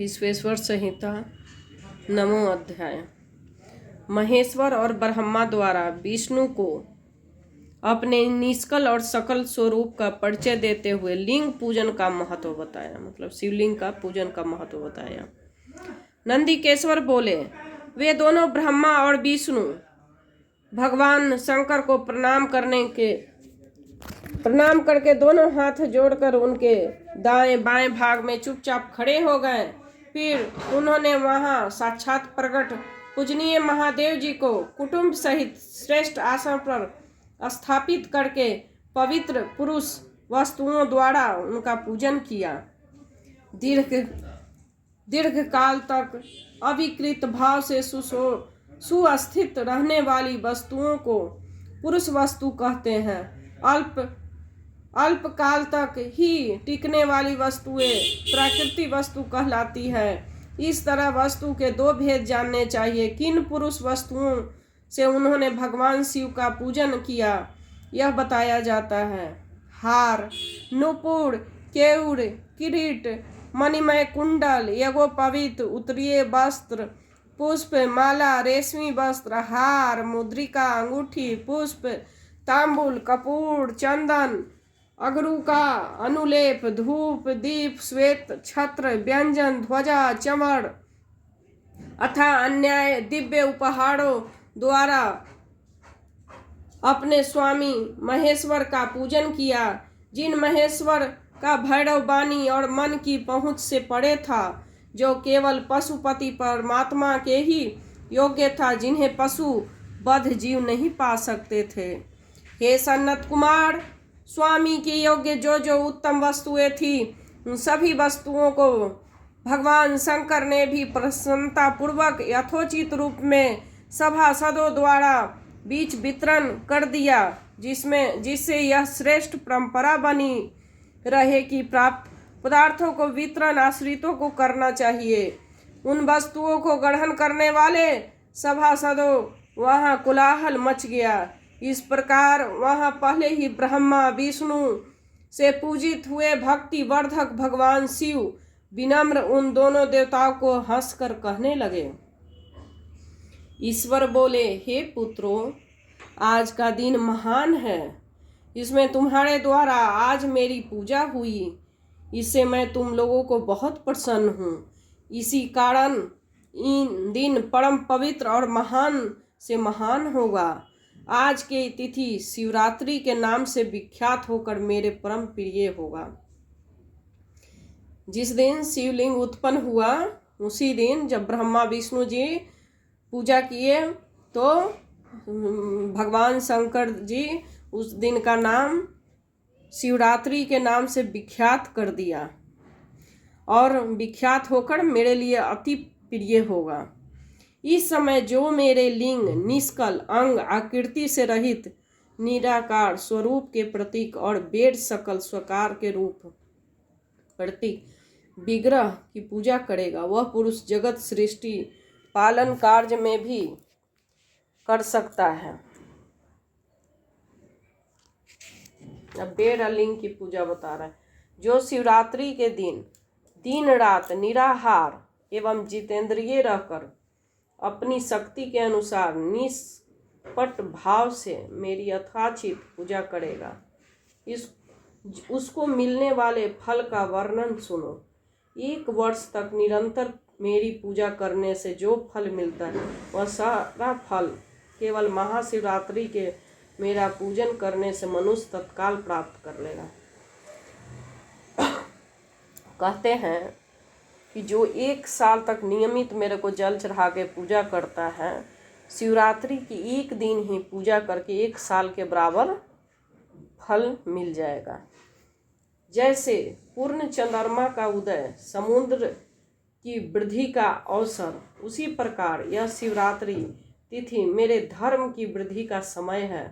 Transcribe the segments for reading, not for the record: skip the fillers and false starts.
विश्वेश्वर संहिता नवों अध्याय। महेश्वर और ब्रह्मा द्वारा विष्णु को अपने निष्कल और सकल स्वरूप का परिचय देते हुए लिंग पूजन का महत्व बताया, मतलब शिवलिंग का पूजन का महत्व बताया। नंदीकेश्वर बोले, वे दोनों ब्रह्मा और विष्णु भगवान शंकर को प्रणाम करके दोनों हाथ जोड़कर उनके दाएं बाएं भाग में चुपचाप खड़े हो गए। फिर उन्होंने वहां साक्षात प्रकट पूजनीय महादेव जी को कुटुंब सहित श्रेष्ठ आसन पर स्थापित करके पवित्र पुरुष वस्तुओं द्वारा उनका पूजन किया। दीर्घ काल तक अविकृत भाव से सुस्थित रहने वाली वस्तुओं को पुरुष वस्तु कहते हैं। अल्प काल तक ही टिकने वाली वस्तुएं प्राकृतिक वस्तु कहलाती है। इस तरह वस्तु के दो भेद जानने चाहिए। किन पुरुष वस्तुओं से उन्होंने भगवान शिव का पूजन किया यह बताया जाता है। हार, नुपुर, केयूर, किरीट, मणिमय कुंडल, यज्ञोपवीत, उत्तरीय वस्त्र, पुष्प, माला, रेशमी वस्त्र, हार, मुद्रिका, अंगूठी, पुष्प, तांबूल, कपूर, चंदन, अगरुका, अनुलेप, धूप, दीप, श्वेत छत्र, व्यंजन, ध्वजा, चमड़ अथा अन्य दिव्य उपहारों द्वारा अपने स्वामी महेश्वर का पूजन किया। जिन महेश्वर का भैरव वाणी और मन की पहुंच से परे था, जो केवल पशुपति परमात्मा के ही योग्य था, जिन्हें पशु बद्ध जीव नहीं पा सकते थे। हे सन्नत कुमार, स्वामी के योग्य जो जो उत्तम वस्तुएं थी, उन सभी वस्तुओं को भगवान शंकर ने भी प्रसन्नता पूर्वक यथोचित रूप में सभासदों द्वारा बीच वितरण कर दिया, जिससे यह श्रेष्ठ परंपरा बनी रहे कि प्राप्त पदार्थों को वितरण आश्रितों को करना चाहिए। उन वस्तुओं को ग्रहण करने वाले सभासदों वहां कोलाहल मच गया। इस प्रकार वहां पहले ही ब्रह्मा विष्णु से पूजित हुए भक्ति वर्धक भगवान शिव विनम्र उन दोनों देवताओं को हंसकर कहने लगे। ईश्वर बोले, हे पुत्रों, आज का दिन महान है। इसमें तुम्हारे द्वारा आज मेरी पूजा हुई। इससे मैं तुम लोगों को बहुत प्रसन्न हूँ। इसी कारण इन दिन परम पवित्र और महान से महान होगा। आज की तिथि शिवरात्रि के नाम से विख्यात होकर मेरे परम प्रिय होगा। जिस दिन शिवलिंग उत्पन्न हुआ उसी दिन जब ब्रह्मा विष्णु जी पूजा किए तो भगवान शंकर जी उस दिन का नाम शिवरात्रि के नाम से विख्यात कर दिया और विख्यात होकर मेरे लिए अति प्रिय होगा। इस समय जो मेरे लिंग निष्कल अंग आकृति से रहित निराकार स्वरूप के प्रतीक और वेद सकल स्वकार के रूप प्रतीक विग्रह की पूजा करेगा, वह पुरुष जगत सृष्टि पालन कार्य में भी कर सकता है। अब वेद लिंग की पूजा बता रहा है। जो शिवरात्रि के दिन रात निराहार एवं जितेंद्रिय रहकर अपनी शक्ति के अनुसार निष्पट भाव से मेरी यथाचित पूजा करेगा, उसको मिलने वाले फल का वर्णन सुनो। 1 वर्ष तक निरंतर मेरी पूजा करने से जो फल मिलता है वह सारा फल केवल महाशिवरात्रि के मेरा पूजन करने से मनुष्य तत्काल प्राप्त कर लेगा। कहते हैं कि जो 1 साल तक नियमित मेरे को जल चढ़ा के पूजा करता है, शिवरात्रि की 1 दिन ही पूजा करके 1 साल के बराबर फल मिल जाएगा। जैसे पूर्ण चंद्रमा का उदय समुद्र की वृद्धि का अवसर, उसी प्रकार यह शिवरात्रि तिथि मेरे धर्म की वृद्धि का समय है।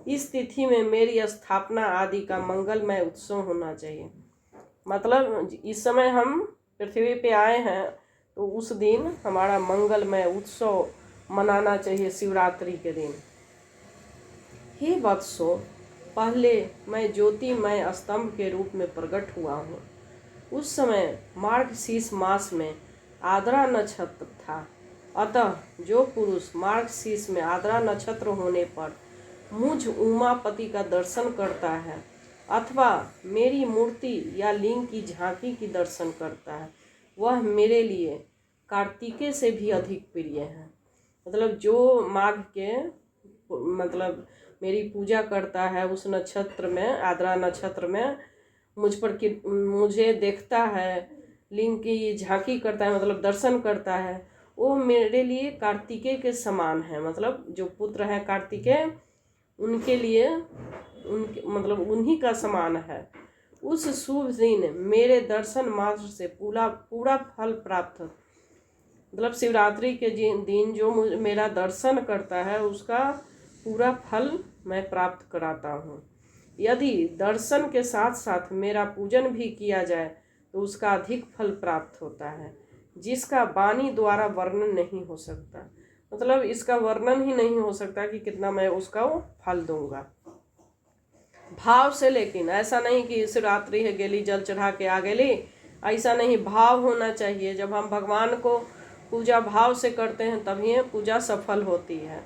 इस तिथि में मेरी स्थापना आदि का मंगलमय उत्सव होना चाहिए। मतलब इस समय हम पृथ्वी पे आए हैं तो उस दिन हमारा मंगलमय उत्सव मनाना चाहिए शिवरात्रि के दिन। हे वत्सो, पहले मैं ज्योतिमय स्तंभ के रूप में प्रकट हुआ हूँ। उस समय मार्गशीर्ष मास में आद्रा नक्षत्र था। अतः जो पुरुष मार्गशीर्ष में आद्रा नक्षत्र होने पर मुझ उमापति का दर्शन करता है अथवा मेरी मूर्ति या लिंग की झांकी की दर्शन करता है, वह मेरे लिए कार्तिकेय से भी अधिक प्रिय है। मतलब जो माघ के मतलब मेरी पूजा करता है उस नक्षत्र में, आद्रा नक्षत्र में मुझे देखता है, लिंग की झांकी करता है, मतलब दर्शन करता है, वो मेरे लिए कार्तिकेय के समान है। मतलब जो पुत्र हैं कार्तिकेय, उनके लिए उन्हीं का समान है। उस शुभ दिन मेरे दर्शन मात्र से पूरा फल प्राप्त, मतलब शिवरात्रि के दिन जो मेरा दर्शन करता है उसका पूरा फल मैं प्राप्त कराता हूँ। यदि दर्शन के साथ साथ मेरा पूजन भी किया जाए तो उसका अधिक फल प्राप्त होता है, जिसका वाणी द्वारा वर्णन नहीं हो सकता। मतलब इसका वर्णन ही नहीं हो सकता कि कितना मैं उसका वो फल दूंगा भाव से। लेकिन ऐसा नहीं कि शिवरात्रि है गेली जल चढ़ा के आ गेली, ऐसा नहीं। भाव होना चाहिए। जब हम भगवान को पूजा भाव से करते हैं तभी पूजा सफल होती है।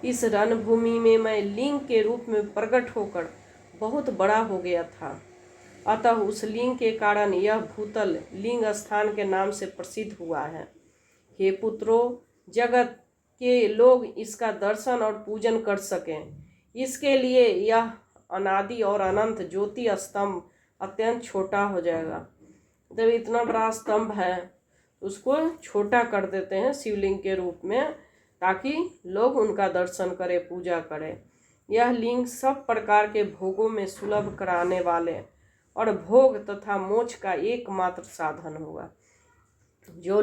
इस रणभूमि में मैं लिंग के रूप में प्रकट होकर बहुत बड़ा हो गया था। अतः उस लिंग के कारण यह भूतल लिंग स्थान के नाम से प्रसिद्ध हुआ है। हे पुत्रों, जगत के लोग इसका दर्शन और पूजन कर सकें, इसके लिए यह अनादि और अनंत ज्योति स्तंभ अत्यंत छोटा हो जाएगा। जब इतना बड़ा स्तंभ है उसको छोटा कर देते हैं शिवलिंग के रूप में, ताकि लोग उनका दर्शन करें, पूजा करें। यह लिंग सब प्रकार के भोगों में सुलभ कराने वाले और भोग तथा मोक्ष का एकमात्र साधन होगा। जो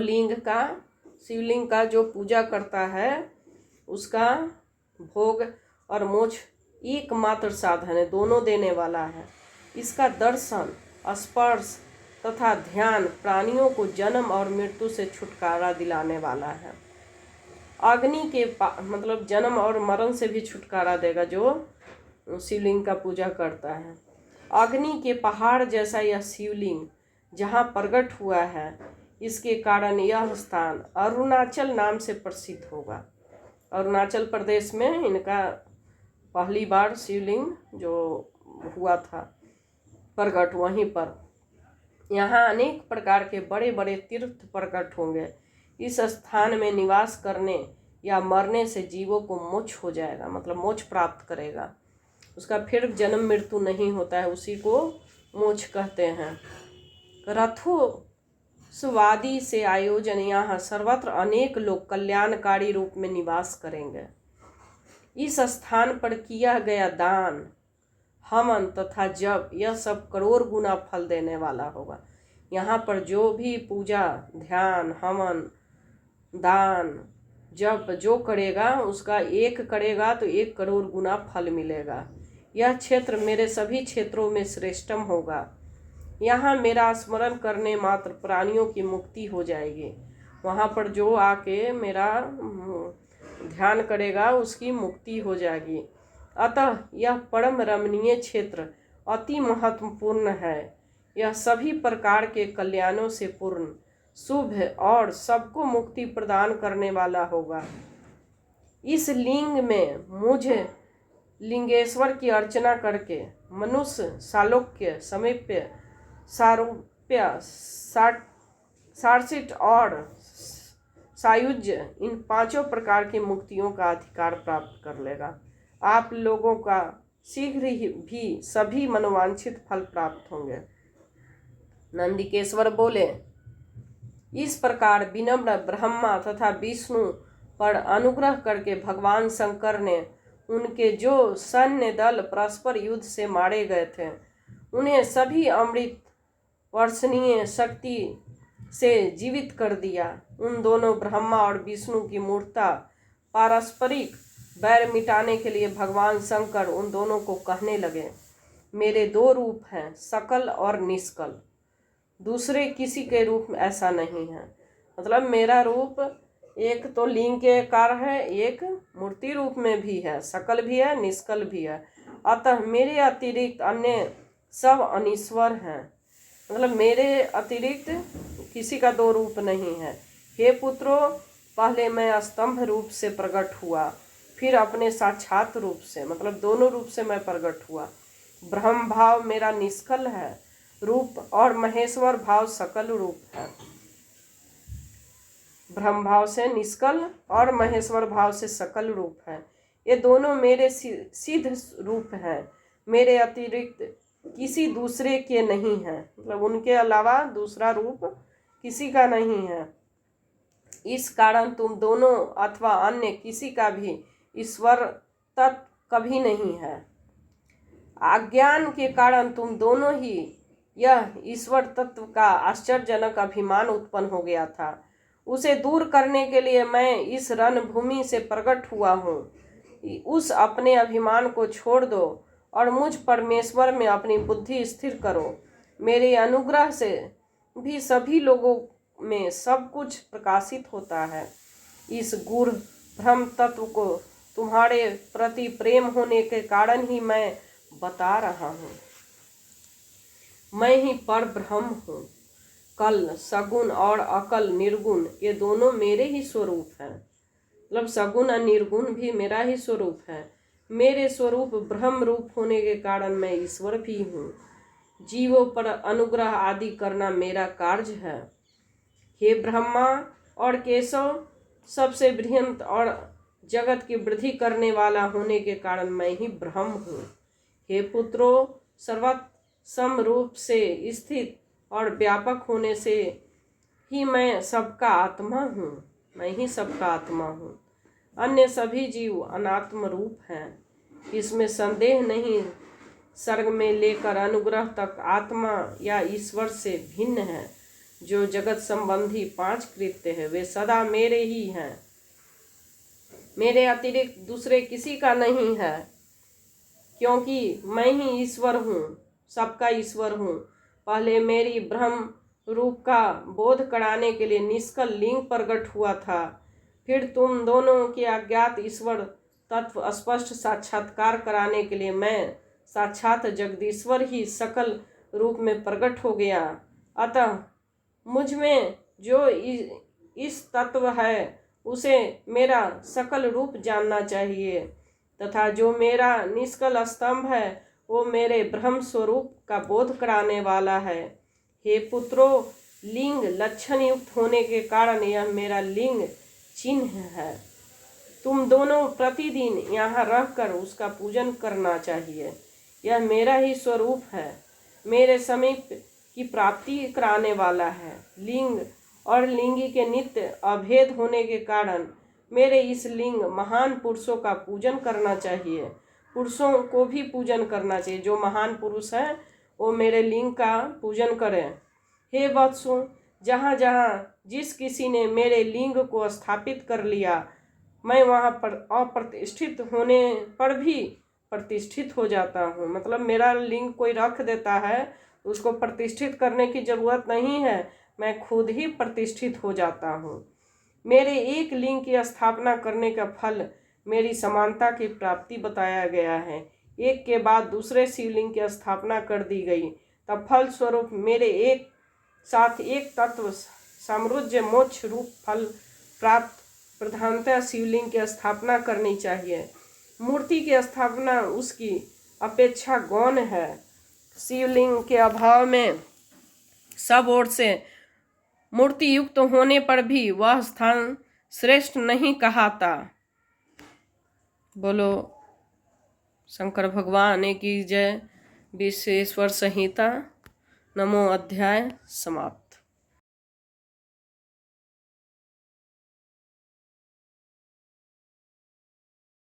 शिवलिंग का जो पूजा करता है उसका भोग और मोक्ष एकमात्र साधन है, दोनों देने वाला है। इसका दर्शन, स्पर्श तथा ध्यान प्राणियों को जन्म और मृत्यु से छुटकारा दिलाने वाला है। अग्नि के मतलब जन्म और मरण से भी छुटकारा देगा जो शिवलिंग का पूजा करता है। अग्नि के पहाड़ जैसा यह शिवलिंग जहाँ प्रकट हुआ है, इसके कारण यह स्थान अरुणाचल नाम से प्रसिद्ध होगा। अरुणाचल प्रदेश में इनका पहली बार शिवलिंग जो हुआ था प्रकट, वहीं पर यहाँ अनेक प्रकार के बड़े बड़े तीर्थ प्रकट होंगे। इस स्थान में निवास करने या मरने से जीवों को मोक्ष हो जाएगा, मतलब मोक्ष प्राप्त करेगा। उसका फिर जन्म मृत्यु नहीं होता है, उसी को मोक्ष कहते हैं। रथोत्सवादि से आयोजन यहाँ सर्वत्र अनेक लोग कल्याणकारी रूप में निवास करेंगे। इस स्थान पर किया गया दान, हवन तथा जप, यह सब करोड़ गुना फल देने वाला होगा। यहाँ पर जो भी पूजा, ध्यान, हवन, दान, जप जो करेगा उसका एक करेगा तो 1 करोड़ गुना फल मिलेगा। यह क्षेत्र मेरे सभी क्षेत्रों में श्रेष्ठम होगा। यहाँ मेरा स्मरण करने मात्र प्राणियों की मुक्ति हो जाएगी। वहाँ पर जो आके मेरा ध्यान करेगा उसकी मुक्ति हो जाएगी। अतः यह परम रमणीय क्षेत्र अति महत्वपूर्ण है। यह सभी प्रकार के कल्याणों से पूर्ण, शुभ और सबको मुक्ति प्रदान करने वाला होगा। इस लिंग में मुझे लिंगेश्वर की अर्चना करके मनुष्य, सालोक्य, समीप्य, सारूप्य, सार्षिट और सायुज्य, इन 5 प्रकार की मुक्तियों का अधिकार प्राप्त कर लेगा। आप लोगों का शीघ्र ही भी सभी मनोवांछित फल प्राप्त होंगे। नंदिकेश्वर बोले, इस प्रकार विनम्र ब्रह्मा तथा विष्णु पर अनुग्रह करके भगवान शंकर ने उनके जो सैन्य दल परस्पर युद्ध से मारे गए थे, उन्हें सभी अमृत वर्षणीय शक्ति से जीवित कर दिया। उन दोनों ब्रह्मा और विष्णु की मूर्ता पारस्परिक बैर मिटाने के लिए भगवान शंकर उन दोनों को कहने लगे, मेरे 2 रूप हैं, सकल और निष्कल। दूसरे किसी के रूप में ऐसा नहीं है। मतलब मेरा रूप एक तो लिंग के आकार है, एक मूर्ति रूप में भी है, सकल भी है, निष्कल भी है। अतः मेरे अतिरिक्त अन्य सब अनीश्वर हैं। मतलब मेरे अतिरिक्त किसी का दो रूप नहीं है। हे पुत्रों, पहले मैं स्तंभ रूप से प्रकट हुआ, फिर अपने साक्षात रूप से, मतलब दोनों रूप से मैं प्रकट हुआ। ब्रह्म भाव मेरा निष्कल है रूप और महेश्वर भाव सकल रूप है। ब्रह्म भाव से निष्कल और महेश्वर भाव से सकल रूप है। ये दोनों मेरे सिद्ध रूप हैं, मेरे अतिरिक्त किसी दूसरे के नहीं है, मतलब उनके अलावा दूसरा रूप किसी का नहीं है। इस कारण तुम दोनों अथवा अन्य किसी का भी ईश्वर तत्व कभी नहीं है। अज्ञान के कारण तुम दोनों ही यह ईश्वर तत्व का आश्चर्यजनक अभिमान उत्पन्न हो गया था। उसे दूर करने के लिए मैं इस रणभूमि से प्रकट हुआ हूँ। उस अपने अभिमान को छोड़ दो और मुझ परमेश्वर में अपनी बुद्धि स्थिर करो। मेरे अनुग्रह से भी सभी लोगों में सब कुछ प्रकाशित होता है। इस गूढ़ ब्रह्म तत्व को तुम्हारे प्रति प्रेम होने के कारण ही मैं बता रहा हूँ। मैं ही पर ब्रह्म हूँ। कल सगुण और अकल निर्गुण ये दोनों मेरे ही स्वरूप हैं, मतलब सगुण और निर्गुण भी मेरा ही स्वरूप है। मेरे स्वरूप ब्रह्म रूप होने के कारण मैं ईश्वर भी हूँ। जीवों पर अनुग्रह आदि करना मेरा कार्य है। हे ब्रह्मा और केशव, सबसे बृहंत और जगत की वृद्धि करने वाला होने के कारण मैं ही ब्रह्म हूँ। हे पुत्रों, सर्वसम रूप से स्थित और व्यापक होने से ही मैं सबका आत्मा हूँ। मैं ही सबका आत्मा हूँ। अन्य सभी जीव अनात्म रूप हैं, इसमें संदेह नहीं। सर्ग में लेकर अनुग्रह तक आत्मा या ईश्वर से भिन्न है। जो जगत संबंधी 5 कृत्य है वे सदा मेरे ही हैं। मेरे अतिरिक्त दूसरे किसी का नहीं है, क्योंकि मैं ही ईश्वर हूँ, सबका ईश्वर हूँ। पहले मेरी ब्रह्म रूप का बोध कराने के लिए निष्कल लिंग प्रकट हुआ था। फिर तुम दोनों के अज्ञात ईश्वर तत्व स्पष्ट साक्षात्कार कराने के लिए मैं साक्षात जगदीश्वर ही सकल रूप में प्रकट हो गया। अतः मुझ में जो इस तत्व है उसे मेरा सकल रूप जानना चाहिए, तथा जो मेरा निष्कल स्तंभ है वो मेरे ब्रह्म स्वरूप का बोध कराने वाला है। हे पुत्रों, लिंग लक्षण युक्त होने के कारण यह मेरा लिंग चिन्ह है। तुम दोनों प्रतिदिन यहाँ रहकर उसका पूजन करना चाहिए। यह मेरा ही स्वरूप है, मेरे समीप की प्राप्ति कराने वाला है। लिंग और लिंगी के नित्य अभेद होने के कारण मेरे इस लिंग महान पुरुषों का पूजन करना चाहिए। पुरुषों को भी पूजन करना चाहिए। जो महान पुरुष हैं वो मेरे लिंग का पूजन करें। हे वत्सों, जहाँ जहाँ जिस किसी ने मेरे लिंग को स्थापित कर लिया, मैं वहाँ पर अप्रतिष्ठित होने पर भी प्रतिष्ठित हो जाता हूँ। मतलब मेरा लिंग कोई रख देता है, उसको प्रतिष्ठित करने की जरूरत नहीं है, मैं खुद ही प्रतिष्ठित हो जाता हूँ। मेरे एक लिंग की स्थापना करने का फल मेरी समानता की प्राप्ति बताया गया है। एक के बाद दूसरे शिवलिंग की स्थापना कर दी गई, तब फल स्वरूप मेरे एक साथ एक तत्व साम्राज्य मोक्ष रूप फल प्राप्त प्रधानतः शिवलिंग की स्थापना करनी चाहिए। मूर्ति की स्थापना उसकी अपेक्षा गौण है। शिवलिंग के अभाव में सब ओर से मूर्ति युक्त होने पर भी वह स्थान श्रेष्ठ नहीं कहाता। बोलो शंकर भगवान की जय। विश्वेश्वर संहिता नवमो अध्याय समाप्त।